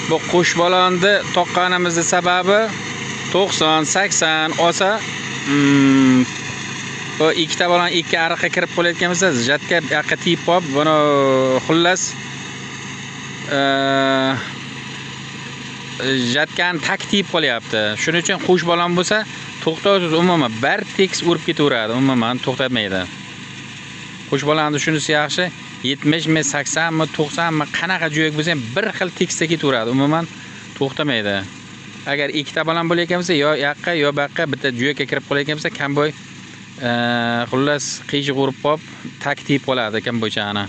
Bu qush balonni toqqanimizning sababi 90-80 olsa, bu ikkita balon ikki ariqqa kirib qolayotgan bo'lsa, jatga bu yoqqa tiyib qolib, buni xullas jatgan tak tiyib qolyapti. Shuning uchun qush balon bo'lsa, to'xtovsiz umuman bir tekis urib ketaveradi, umuman to'xtatmaydi. Qush balonni shunisi yaxshi, 70 mi, 80 mi, 90 mi qanaqa jo'yak bo'lsa ham bir xil teksda ketaveradi, umuman to'xtamaydi. Agar ikkita balon bo'layotgan bo'lsa, yo yoqqa yo bu yoqqa bitta jo'yakka kirib qolayotgan bo'lsa, kamboy xullas qiyshiq urib qolib, tak tiyib qoladi kamboychani.